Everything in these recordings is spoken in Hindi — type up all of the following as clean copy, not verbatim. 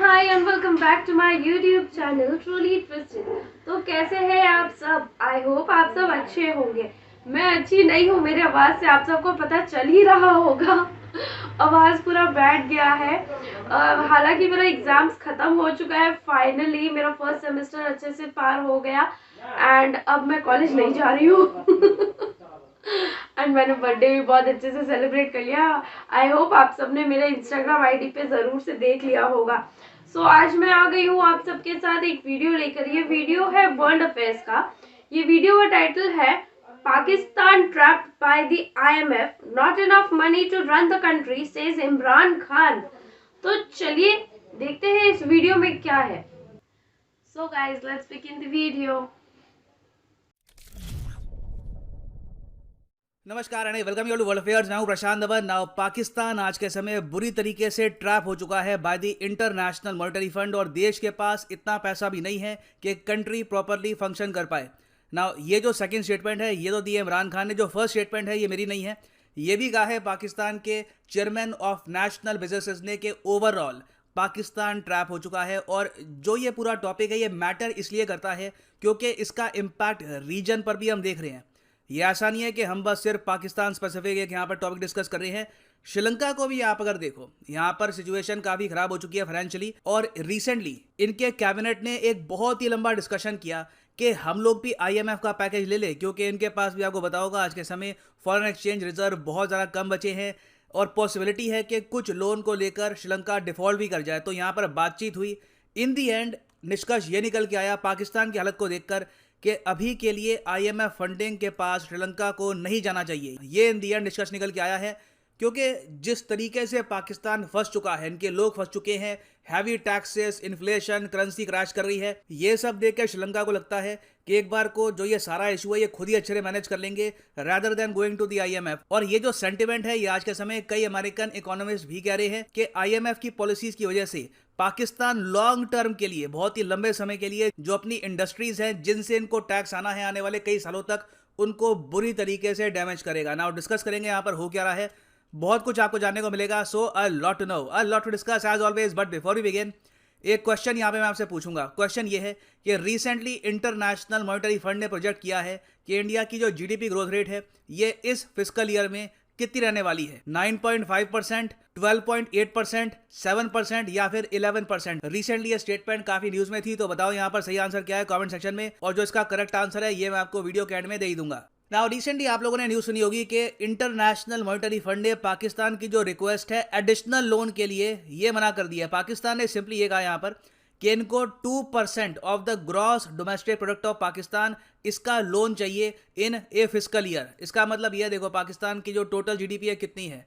Hi and welcome back to my YouTube channel truly twisted. तो कैसे हैं आप सब? आई होप आप सब अच्छे होंगे। मैं अच्छी नहीं हूँ, मेरी आवाज़ से आप सबको पता चल ही रहा होगा। आवाज़ पूरा बैठ गया है। हालांकि मेरा एग्जाम्स ख़त्म हो चुका है, फाइनली मेरा फर्स्ट सेमेस्टर अच्छे से पार हो गया एंड अब मैं कॉलेज नहीं जा रही हूँ। एंड मैंने बर्थडे भी बहुत अच्छे से सेलिब्रेट कर लिया। आई होप आप सबने मेरे इंस्टाग्राम आईडी पे ज़रूर से देख लिया होगा। आज मैं आ गई हूँ आप सबके साथ एक वीडियो लेकर। ये वीडियो है वर्ल्ड अफेयर्स का। ये वीडियो का टाइटल है Pakistan trapped by the IMF, not enough money to run the country says Imran Khan. तो चलिए देखते हैं इस वीडियो में क्या है। So guys let's begin the video. नमस्कार and welcome you to world affairs. मैं हूं प्रशांत धवन। नाउ पाकिस्तान आज के समय बुरी तरीके से ट्रैप हो चुका है by the international Monetary fund और देश के पास इतना पैसा भी नहीं है कि कंट्री प्रॉपरली फंक्शन कर पाए। नाउ ये जो सेकंड स्टेटमेंट है ये तो दी है इमरान खान ने, जो फर्स्ट स्टेटमेंट है ये मेरी नहीं है। ये भी कहा है पाकिस्तान के चेयरमैन ऑफ नेशनल बिजनेसेस ने कि ओवरऑल पाकिस्तान ट्रैप हो चुका है। और जो ये पूरा टॉपिक है ये मैटर इसलिए करता है क्योंकि इसका इम्पैक्ट रीजन पर भी हम देख रहे हैं। ये ऐसा नहीं है कि हम बस सिर्फ पाकिस्तान स्पेसिफिक एक यहाँ पर टॉपिक डिस्कस कर रहे हैं। श्रीलंका को भी आप अगर देखो, यहाँ पर सिचुएशन काफी खराब हो चुकी है फाइनेंशियली। और रिसेंटली इनके कैबिनेट ने एक बहुत ही लंबा डिस्कशन किया कि हम लोग भी IMF का पैकेज ले ले, क्योंकि इनके पास भी आपको बताओगा आज के समय फॉरेन एक्सचेंज रिजर्व बहुत ज़्यादा कम बचे हैं और पॉसिबिलिटी है कि कुछ लोन को लेकर श्रीलंका डिफॉल्ट भी कर जाए। तो यहाँ पर बातचीत हुई। इन दी एंड निष्कर्ष ये निकल के आया पाकिस्तान की हालत को देखकर कि अभी के लिए IMF फंडिंग के पास श्रीलंका को नहीं जाना चाहिए। ये इन दी एंड निष्कर्ष निकल के आया है, क्योंकि जिस तरीके से पाकिस्तान फंस चुका है, इनके लोग फंस चुके हैं, heavy taxes, inflation, currency crash कर रही है, ये सब देख कर श्रीलंका को लगता है कि एक बार को जो ये सारा इशू है ये खुद ही अच्छे से मैनेज कर लेंगे rather than going to the IMF। और ये जो सेंटिमेंट है ये आज के समय कई अमेरिकन इकोनॉमिस्ट भी कह रहे हैं कि IMF की पॉलिसीज की वजह से पाकिस्तान लॉन्ग टर्म के लिए, बहुत ही लंबे समय के लिए, जो अपनी इंडस्ट्रीज हैं जिनसे इनको टैक्स आना है आने वाले कई सालों तक, उनको बुरी तरीके से डैमेज करेगा। नाउ डिस्कस करेंगे यहाँ पर हो क्या रहा है, बहुत कुछ आपको जानने को मिलेगा। So a lot to know, a lot to discuss as always. But before we begin, एक क्वेश्चन यहाँ पे मैं आपसे पूछूंगा। क्वेश्चन ये है कि रिसेंटली इंटरनेशनल मॉनेटरी फंड ने प्रोजेक्ट किया है कि इंडिया की जो GDP ग्रोथ रेट है ये इस फिस्कल ईयर में कितनी रहने वाली है। 9.5%, 12.8%, 7% या फिर 11%। रिसेंटली ये स्टेटमेंट काफी न्यूज में थी, तो बताओ यहाँ पर सही आंसर क्या है कमेंट सेक्शन में, और जो इसका करेक्ट आंसर है ये मैं आपको वीडियो के एंड में दे ही दूंगा। नाउ रिसेंटली आप लोगों ने न्यूज सुनी होगी कि इंटरनेशनल मॉनेटरी फंड ने पाकिस्तान की जो रिक्वेस्ट है एडिशनल लोन के लिए ये मना कर दिया है। पाकिस्तान ने सिंपली ये कहा यहाँ पर कि इनको 2% of the gross domestic product of Pakistan इसका लोन चाहिए इन ए फिस्कल ईयर। इसका मतलब ये देखो, पाकिस्तान की जो टोटल GDP है कितनी है,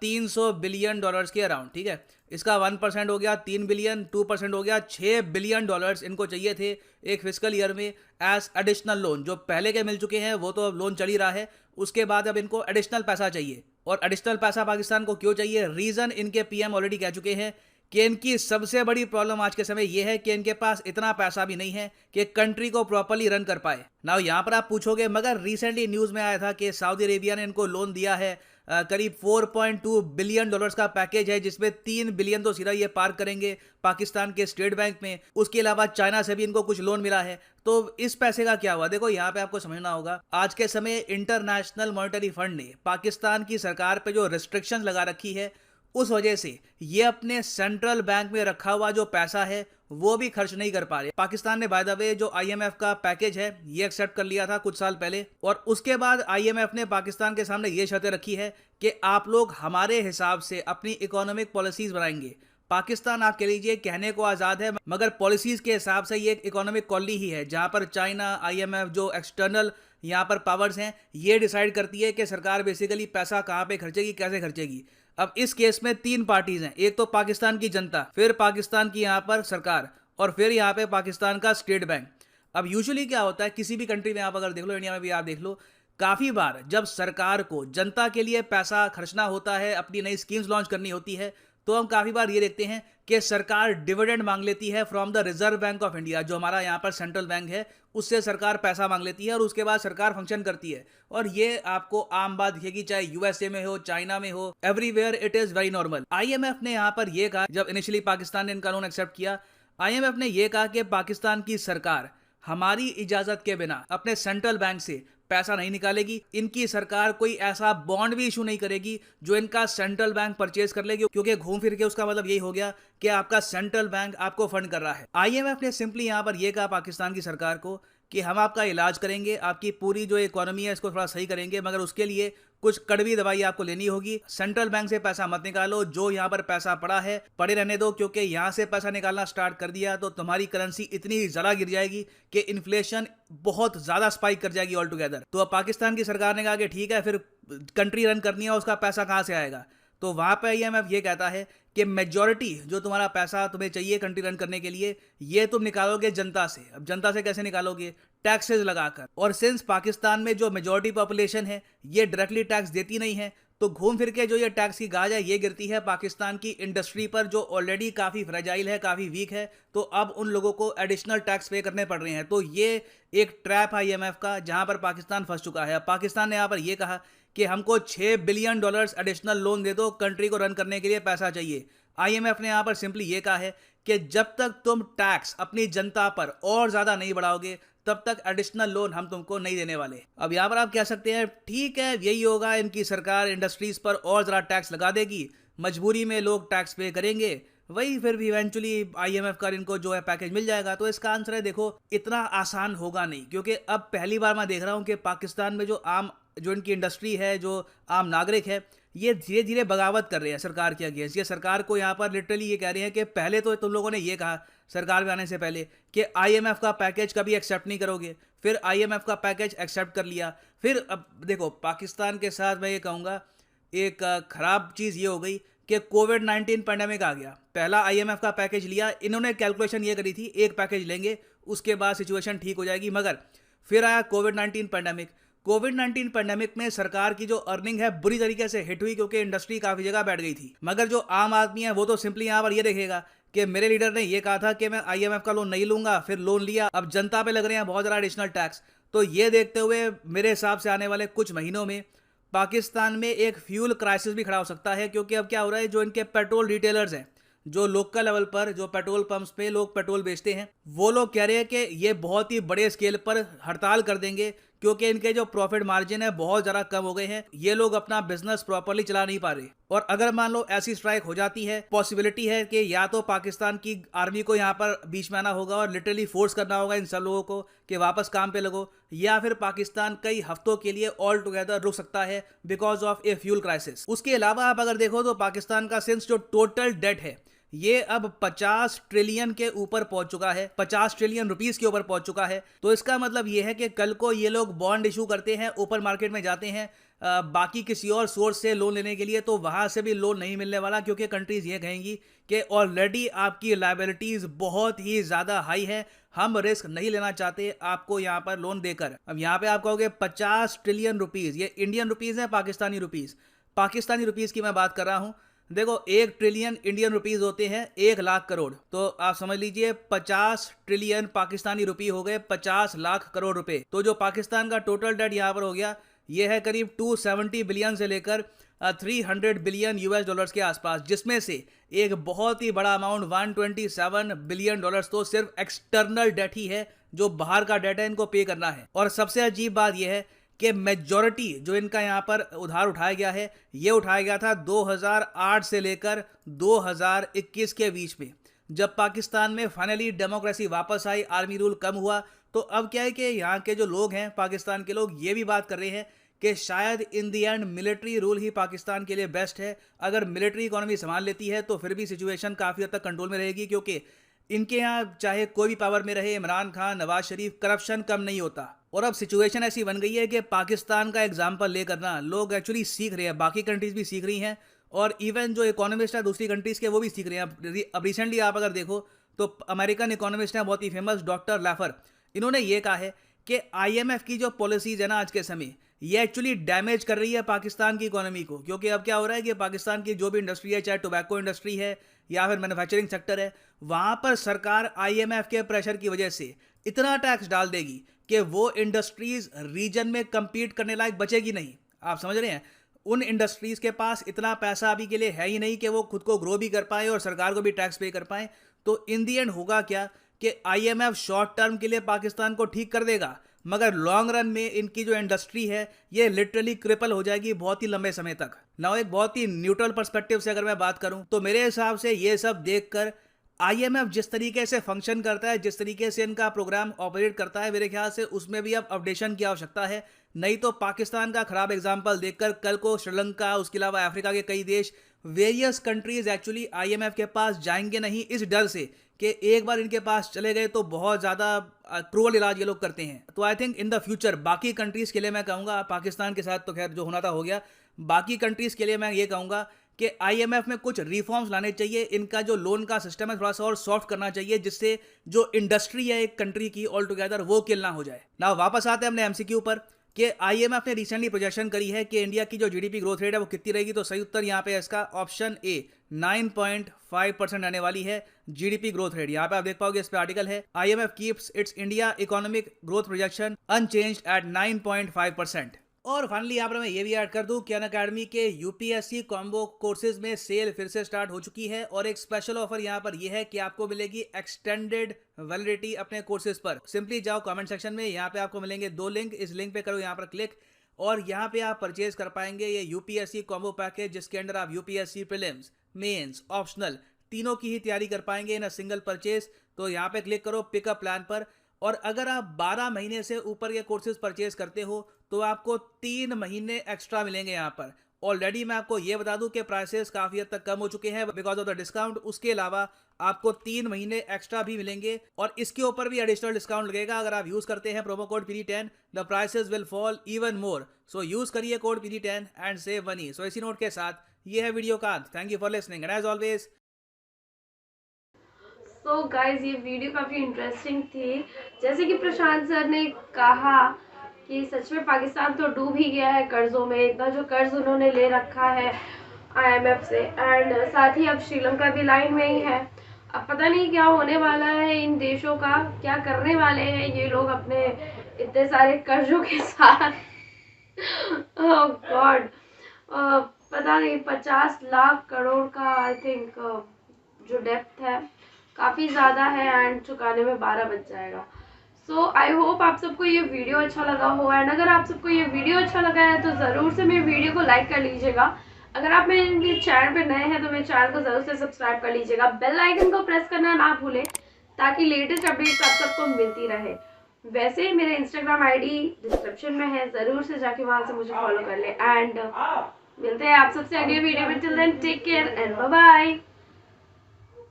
300 बिलियन डॉलर्स के अराउंड, ठीक है। इसका 1% हो गया 3 बिलियन, 2% हो गया 6 बिलियन डॉलर्स इनको चाहिए थे एक फिस्कल ईयर में एज एडिशनल लोन। जो पहले के मिल चुके हैं वो तो अब लोन चल ही रहा है, उसके बाद अब इनको एडिशनल पैसा चाहिए। और एडिशनल पैसा पाकिस्तान को क्यों चाहिए? रीजन इनके PM ऑलरेडी कह चुके हैं कि इनकी सबसे बड़ी प्रॉब्लम आज के समय यह है कि इनके पास इतना पैसा भी नहीं है कि कंट्री को प्रॉपर्ली रन कर पाए। नाउ यहाँ पर आप पूछोगे मगर रिसेंटली न्यूज में आया था कि सऊदी अरेबिया ने इनको लोन दिया है, करीब 4.2 बिलियन डॉलर्स का पैकेज है, जिसमें 3 बिलियन तो सीधा ये पार्क करेंगे पाकिस्तान के स्टेट बैंक में। उसके अलावा चाइना से भी इनको कुछ लोन मिला है। तो इस पैसे का क्या हुआ? देखो यहाँ पे आपको समझना होगा, आज के समय इंटरनेशनल मॉनेटरी फंड ने पाकिस्तान की सरकार पे जो रिस्ट्रिक्शन लगा रखी है, उस वजह से ये अपने सेंट्रल बैंक में रखा हुआ जो पैसा है वो भी खर्च नहीं कर पा रहे। पाकिस्तान ने बाय द वे जो IMF का पैकेज है ये एक्सेप्ट कर लिया था कुछ साल पहले, और उसके बाद IMF ने पाकिस्तान के सामने ये शर्तें रखी है कि आप लोग हमारे हिसाब से अपनी इकोनॉमिक पॉलिसीज बनाएंगे। पाकिस्तान आप कह लीजिए कहने को आज़ाद है, मगर पॉलिसीज के हिसाब से ये एक इकोनॉमिक कॉलोनी ही है, जहाँ पर चाइना, IMF जो एक्सटर्नल यहाँ पर पावर्स हैं ये डिसाइड करती है कि सरकार बेसिकली पैसा कहाँ पे खर्चेगी, कैसे खर्चेगी। अब इस केस में 3 पार्टीज हैं, एक तो पाकिस्तान की जनता, फिर पाकिस्तान की यहाँ पर सरकार, और फिर यहाँ पे पाकिस्तान का स्टेट बैंक। अब यूजुअली क्या होता है किसी भी कंट्री में, आप अगर देख लो, इंडिया में भी आप देख लो, काफ़ी बार जब सरकार को जनता के लिए पैसा खर्चना होता है, अपनी नई स्कीम्स लॉन्च करनी होती है, तो हम काफ़ी बार ये देखते हैं कि सरकार डिविडेंड मांग लेती है from the reserve bank of India, जो हमारा यहाँ पर सेंट्रल बैंक है, उससे सरकार पैसा मांग लेती है और उसके बाद सरकार फंक्शन करती है। और ये आपको आम बात दिखेगी, चाहे यूएसए में हो, चाइना में हो, everywhere it is very normal. IMF ने यहाँ पर ये कहा, जब इनिशियली पाकिस्तान ने इनका लोन एक्सेप्ट किया, आईएमएफ ने यह कहा कि पाकिस्तान की सरकार हमारी इजाजत के बिना अपने सेंट्रल बैंक से पैसा नहीं निकालेगी। इनकी सरकार कोई ऐसा बॉन्ड भी इशू नहीं करेगी जो इनका सेंट्रल बैंक परचेज कर लेगी, क्योंकि घूम फिर के उसका मतलब यही हो गया कि आपका सेंट्रल बैंक आपको फंड कर रहा है। आईएमएफ ने सिंपली यहां पर यह कहा पाकिस्तान की सरकार को कि हम आपका इलाज करेंगे, आपकी पूरी जो इकोनॉमी है इसको थोड़ा सही करेंगे, मगर उसके लिए कुछ कड़वी दवाई आपको लेनी होगी। सेंट्रल बैंक से पैसा मत निकालो, जो यहाँ पर पैसा पड़ा है पड़े रहने दो, क्योंकि यहाँ से पैसा निकालना स्टार्ट कर दिया तो तुम्हारी करेंसी इतनी ज़्यादा गिर जाएगी कि इन्फ्लेशन बहुत ज़्यादा स्पाइक कर जाएगी ऑल टुगेदर। तो अब पाकिस्तान की सरकार ने कहा कि ठीक है, फिर कंट्री रन करनी है, उसका पैसा कहाँ से आएगा? तो वहाँ पर आईएमएफ ये कहता है कि मेजॉरिटी जो तुम्हारा पैसा तुम्हें चाहिए कंट्री रन करने के लिए, ये तुम निकालोगे जनता से। अब जनता से कैसे निकालोगे? टैक्सेस लगाकर। और सिंस पाकिस्तान में जो मेजॉरिटी पॉपुलेशन है ये डायरेक्टली टैक्स देती नहीं है, तो घूम फिर के जो ये टैक्स की गाज है ये गिरती है पाकिस्तान की इंडस्ट्री पर, जो ऑलरेडी काफ़ी फ्रेजाइल है, काफ़ी वीक है। तो अब उन लोगों को एडिशनल टैक्स पे करने पड़ रहे हैं। तो ये एक ट्रैप आईएमएफ का जहां पर पाकिस्तान फंस चुका है। पाकिस्तान ने यहाँ पर यह कहा कि हमको $6 बिलियन एडिशनल लोन दे दो, कंट्री को रन करने के लिए पैसा चाहिए। आईएमएफ ने यहाँ पर सिंपली ये कहा है कि जब तक तुम टैक्स अपनी जनता पर और ज़्यादा नहीं बढ़ाओगे तब तक एडिशनल लोन हम तुमको नहीं देने वाले। अब यहाँ पर आप कह सकते हैं ठीक है, यही होगा, इनकी सरकार इंडस्ट्रीज पर और ज़रा टैक्स लगा देगी, मजबूरी में लोग टैक्स पे करेंगे, वही फिर भी इवेंचुअली आईएमएफ का इनको जो है पैकेज मिल जाएगा। तो इसका आंसर है देखो, इतना आसान होगा नहीं, क्योंकि अब पहली बार मैं देख रहा हूँ कि पाकिस्तान में जो इनकी इंडस्ट्री है, जो आम नागरिक है, ये धीरे धीरे बगावत कर रहे हैं सरकार के अगेंस्ट। ये सरकार को यहाँ पर लिटरली ये कह रहे हैं कि पहले तो तुम लोगों ने ये कहा सरकार में आने से पहले कि आईएमएफ का पैकेज कभी एक्सेप्ट नहीं करोगे, फिर आईएमएफ का पैकेज एक्सेप्ट कर लिया। फिर अब देखो, पाकिस्तान के साथ मैं ये कहूँगा एक ख़राब चीज़ ये हो गई कि कोविड-19 पैंडेमिक आ गया। पहला आईएमएफ का पैकेज लिया, इन्होंने कैलकुलेशन ये करी थी एक पैकेज लेंगे उसके बाद सिचुएशन ठीक हो जाएगी, मगर फिर आया कोविड-19 पैंडेमिक। कोविड-19 पैंडेमिक में सरकार की जो अर्निंग है बुरी तरीके से हिट हुई, क्योंकि इंडस्ट्री काफ़ी जगह बैठ गई थी। मगर जो आम आदमी है वो तो सिंपली यहाँ पर ये देखेगा कि मेरे लीडर ने ये कहा था कि मैं आईएमएफ का लोन नहीं लूंगा, फिर लोन लिया, अब जनता पे लग रहे हैं बहुत ज़्यादा एडिशनल टैक्स। तो ये देखते हुए मेरे हिसाब से आने वाले कुछ महीनों में पाकिस्तान में एक फ्यूल क्राइसिस भी खड़ा हो सकता है, क्योंकि अब क्या हो रहा है, जो इनके पेट्रोल रिटेलर्स हैं, जो लोकल लेवल पर जो पेट्रोल पंप्स पे लोग पेट्रोल बेचते हैं, वो लोग कह रहे हैं कि ये बहुत ही बड़े स्केल पर हड़ताल कर देंगे, क्योंकि इनके जो प्रॉफिट मार्जिन है बहुत ज़्यादा कम हो गए हैं, ये लोग अपना बिजनेस प्रॉपरली चला नहीं पा रहे। और अगर मान लो ऐसी स्ट्राइक हो जाती है, पॉसिबिलिटी है कि या तो पाकिस्तान की आर्मी को यहाँ पर बीच में आना होगा और लिटरली फोर्स करना होगा इन सब लोगों को कि वापस काम पे लगो, या फिर पाकिस्तान कई हफ्तों के लिए ऑल टुगेदर रुक सकता है because of a fuel crisis. उसके अलावा आप अगर देखो तो पाकिस्तान का सिंस जो टोटल डेट है ये अब 50 ट्रिलियन के ऊपर पहुंच चुका है, 50 ट्रिलियन रुपीस के ऊपर पहुंच चुका है। तो इसका मतलब ये है कि कल को ये लोग बॉन्ड इशू करते हैं, ओपन मार्केट में जाते हैं बाकी किसी और सोर्स से लोन लेने के लिए, तो वहां से भी लोन नहीं मिलने वाला, क्योंकि कंट्रीज ये कहेंगी कि ऑलरेडी आपकी लायबिलिटीज बहुत ही ज्यादा हाई है, हम रिस्क नहीं लेना चाहते आपको यहाँ पर लोन देकर। अब यहाँ पे आप कहोगे 50 ट्रिलियन रुपीज, ये इंडियन रुपीज है पाकिस्तानी रुपीज? पाकिस्तानी रुपीज की मैं बात कर रहा हूँ। देखो 1 ट्रिलियन इंडियन रुपीस होते हैं 1 लाख करोड़, तो आप समझ लीजिए 50 ट्रिलियन पाकिस्तानी रुपये हो गए 50 लाख करोड़ रुपए। तो जो पाकिस्तान का टोटल डेट यहाँ पर हो गया ये है करीब 270 बिलियन से लेकर 300 बिलियन यूएस डॉलर्स के आसपास, जिसमें से एक बहुत ही बड़ा अमाउंट 127 बिलियन डॉलर्स तो सिर्फ एक्सटर्नल डेट ही है, जो बाहर का डेट है इनको पे करना है। और सबसे अजीब बात यह है कि मेजॉरिटी जो इनका यहाँ पर उधार उठाया गया है ये उठाया गया था 2008 से लेकर 2021 के बीच में, जब पाकिस्तान में फाइनली डेमोक्रेसी वापस आई, आर्मी रूल कम हुआ। तो अब क्या है कि यहाँ के जो लोग हैं पाकिस्तान के लोग ये भी बात कर रहे हैं कि शायद इन दी एंड मिलिट्री रूल ही पाकिस्तान के लिए बेस्ट है। अगर मिलिट्री इकोनॉमी संभाल लेती है तो फिर भी सिचुएशन काफ़ी हद तक कंट्रोल में रहेगी, क्योंकि इनके यहाँ चाहे कोई भी पावर में रहे, इमरान खान, नवाज शरीफ, करप्शन कम नहीं होता। और अब सिचुएशन ऐसी बन गई है कि पाकिस्तान का एग्जाम्पल लेकर ना लोग एक्चुअली सीख रहे हैं, बाकी कंट्रीज भी सीख रही हैं, और इवन जो इकोनॉमिस्ट है दूसरी कंट्रीज के वो भी सीख रहे हैं। अब रिसेंटली आप अगर देखो तो अमेरिकन इकोनॉमिस्ट हैं बहुत ही फेमस डॉक्टर लैफर, इन्होंने ये कहा है कि आईएमएफ की जो पॉलिसीज है ना आज के समय, ये एक्चुअली डैमेज कर रही है पाकिस्तान की इकोनॉमी को, क्योंकि अब क्या हो रहा है कि पाकिस्तान की जो भी इंडस्ट्री है, चाहे टोबैको इंडस्ट्री है या फिर मैन्युफैक्चरिंग सेक्टर है, वहाँ पर सरकार IMF के प्रेशर की वजह से इतना टैक्स डाल देगी कि वो इंडस्ट्रीज रीजन में compete करने लायक बचेगी नहीं। आप समझ रहे हैं? उन इंडस्ट्रीज के पास इतना पैसा अभी के लिए है ही नहीं कि वो खुद को ग्रो भी कर पाए और सरकार को भी टैक्स पे कर पाए। तो इन दी एंड होगा क्या कि IMF शॉर्ट टर्म के लिए पाकिस्तान को ठीक कर देगा, मगर लॉन्ग रन में इनकी जो इंडस्ट्री है ये लिटरली क्रिपल हो जाएगी बहुत ही लंबे समय तक। नाउ एक बहुत ही न्यूट्रल पर्सपेक्टिव से अगर मैं बात करूं तो मेरे हिसाब से ये सब देखकर IMF जिस तरीके से फंक्शन करता है, जिस तरीके से इनका प्रोग्राम ऑपरेट करता है, मेरे ख्याल से उसमें भी अब अपडेशन की आवश्यकता है। नहीं तो पाकिस्तान का खराब एग्जाम्पल देखकर कल को श्रीलंका, उसके अलावा अफ्रीका के कई देश, वेरियस कंट्रीज एक्चुअली IMF के पास जाएंगे नहीं, इस डर से कि एक बार इनके पास चले गए तो बहुत ज़्यादा क्रूअल इलाज ये लोग करते हैं। तो I think in the future बाकी कंट्रीज़ के लिए मैं कहूँगा, पाकिस्तान के साथ तो खैर जो होना था हो गया, बाकी कंट्रीज़ के लिए मैं ये कहूँगा कि IMF में कुछ रिफॉर्म्स लाने चाहिए। इनका जो लोन का सिस्टम है थोड़ा सा और सॉफ्ट करना चाहिए, जिससे जो इंडस्ट्री है एक कंट्री की ऑल टुगेदर वो किल ना हो जाए। ना वापस आते हैं अपने MCQ पर कि IMF ने रिसेंटली प्रोजेक्शन करी है कि इंडिया की जो GDP ग्रोथ रेट है वो कितनी रहेगी। तो सही उत्तर यहाँ पे इसका ऑप्शन ए 9.5% आने वाली है GDP ग्रोथ रेट। यहाँ पे आप देख पाओगे इस पे आर्टिकल है, IMF keeps its India economic growth projection unchanged at 9.5%। और फाइनली यहाँ पर मैं ये भी ऐड कर दूं कि अनअकैडमी के UPSC कॉम्बो कोर्सेज में सेल फिर से स्टार्ट हो चुकी है और एक स्पेशल ऑफर यहाँ पर ये है कि आपको मिलेगी एक्सटेंडेड वैलिडिटी अपने कोर्सेज पर। सिंपली जाओ कमेंट सेक्शन में, यहाँ पे आपको मिलेंगे 2 लिंक, इस लिंक पे करो यहाँ पर क्लिक और यहाँ पे आप परचेज कर पाएंगे ये UPSC कॉम्बो पैकेज, जिसके अंदर आप UPSC प्रीलिम्स, मेंस, ऑप्शनल तीनों की ही तैयारी कर पाएंगे इन अ सिंगल परचेज। तो यहाँ पे क्लिक करो पिकअप प्लान पर, और अगर आप 12 महीने से ऊपर ये कोर्सेज परचेज करते हो तो आपको 3 महीने एक्स्ट्रा मिलेंगे यहाँ पर। ऑलरेडी मैं आपको ये बता दूं कि प्राइसेस काफ़ी हद तक कम हो चुके हैं बिकॉज ऑफ द डिस्काउंट। उसके अलावा आपको 3 महीने एक्स्ट्रा भी मिलेंगे और इसके ऊपर भी एडिशनल डिस्काउंट लगेगा अगर आप यूज़ करते हैं promo code PD10। The prices will fall even more, so use करिए code PD10 and save money. So इसी नोट के साथ ये है वीडियो का अंत। Thank you for listening and as always. तो गाइज ये वीडियो काफ़ी इंटरेस्टिंग थी। जैसे कि प्रशांत सर ने कहा कि सच में पाकिस्तान तो डूब ही गया है कर्ज़ों में, इतना जो कर्ज उन्होंने ले रखा है IMF से, एंड साथ ही अब श्रीलंका भी लाइन में ही है। अब पता नहीं क्या होने वाला है इन देशों का, क्या करने वाले हैं ये लोग अपने इतने सारे कर्जों के साथ। ओह गॉड, पता नहीं 50 लाख करोड़ का आई थिंक जो डेप्थ है काफ़ी ज़्यादा है एंड चुकाने में 12 बच जाएगा। सो आई होप आप सबको ये वीडियो अच्छा लगा हो, एंड अगर आप सबको ये वीडियो अच्छा लगा है तो ज़रूर से मेरे वीडियो को लाइक कर लीजिएगा। अगर आप मेरे चैनल पे नए हैं तो मेरे चैनल को ज़रूर से सब्सक्राइब कर लीजिएगा। बेल आइकन को प्रेस करना ना भूलें ताकि लेटेस्ट अपडेट्स आप सबको मिलती रहे। वैसे मेरा Instagram ID डिस्क्रिप्शन में है, ज़रूर से जाके वहाँ से मुझे फॉलो कर ले। एंड मिलते हैं आप सबसे अगले वीडियो में। Till then take care and bye bye.